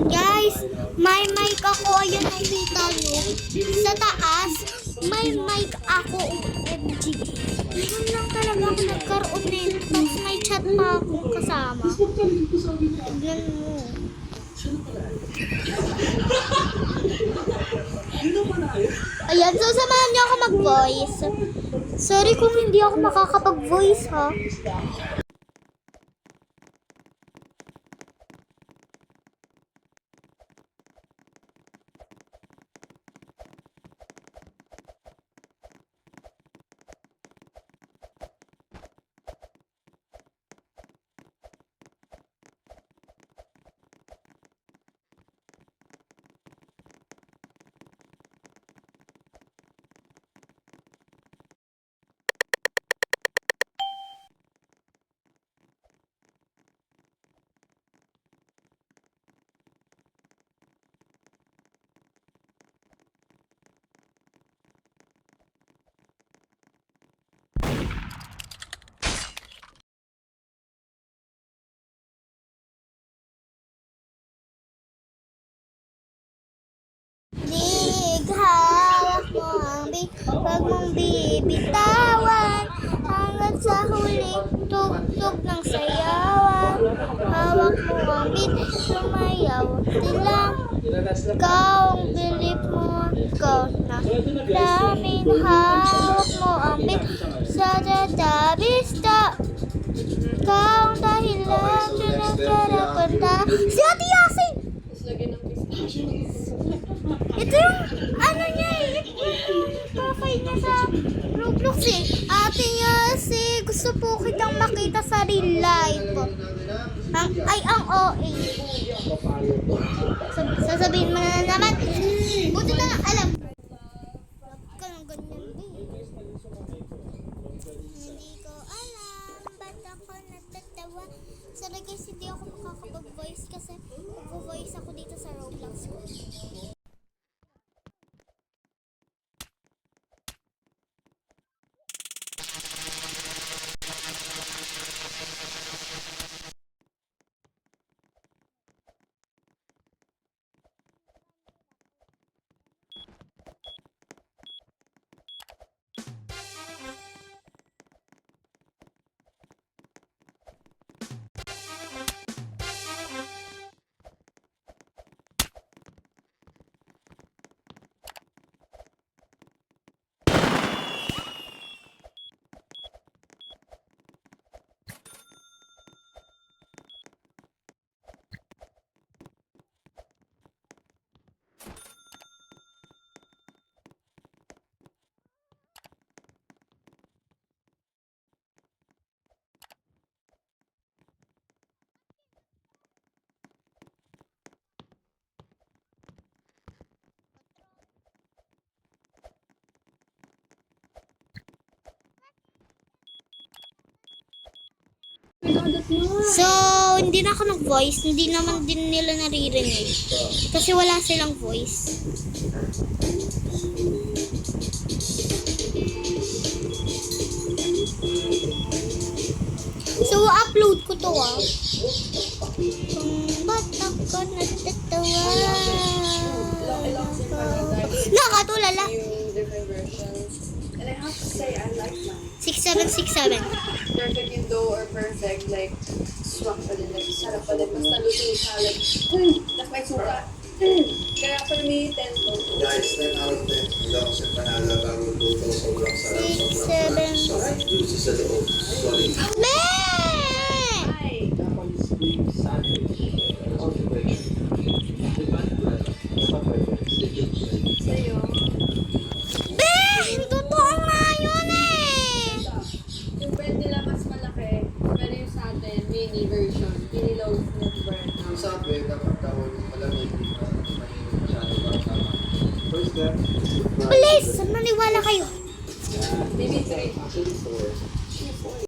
Guys, may mic ako. Ayun, nakita nyo. Sa taas, may mic ako. OMG. Ngayon lang talaga ako nagkaroon nito. Tapos may chat pa ako kasama. Tignan mo. Ayan, so samahan niyo ako mag-voice. Sorry kung hindi ako makakapag-voice, ha. Hawak mo ang huwag mong bibitawan hanggang sa huling tugtog ng sayawan. Hawak mo ang sumayaw lang. Ikaw ang bilip mo, ikaw na daming. Hawak mo ang sa tatabista. Ikaw ang dahilan sa nagkarapunta. Si Ate Yasin! Ito yung ano niya yung profile niya sa Roblox eh. Ate Yasi, gusto po kitang makita sa real life. Ang OA. Sasabihin mo na naman. Buti na nga, alam. Huwag ka ng ganyan Hindi ko alam. Ba't ako natatawa? Sorry guys, hindi ako makakapag-voice kasi mag-voice ako dito sa Roblox ko. So, hindi na ako nag-voice. Hindi naman din nila naririnig. Kasi wala silang voice. So, upload ko to Kung ba't ako natatawa? Nakatulala. And I have to say, I like mine. 6767. Perfect yung dough or perfect, like, swak pa din, like, sarap pa din. Basta luto siya, like, tapos may suka. Kaya for me, 10 to. Guys, 10 out of 10. Hindi ako sa panala bago luto. Sobrang sarap. 6, 7. Sarap. Juicy sa loob. Solid. Be! Hi! Sa'yo. Be! Totoo nga yun Yung bread nila mas malaki, pero yung sa atin, mini version. Mini loaf ng bread. Ang sabi, dapat tawag yung malamig. Mainit masyado para tama. First step. Please, maniwala kayo. Maybe 3. Actually 4.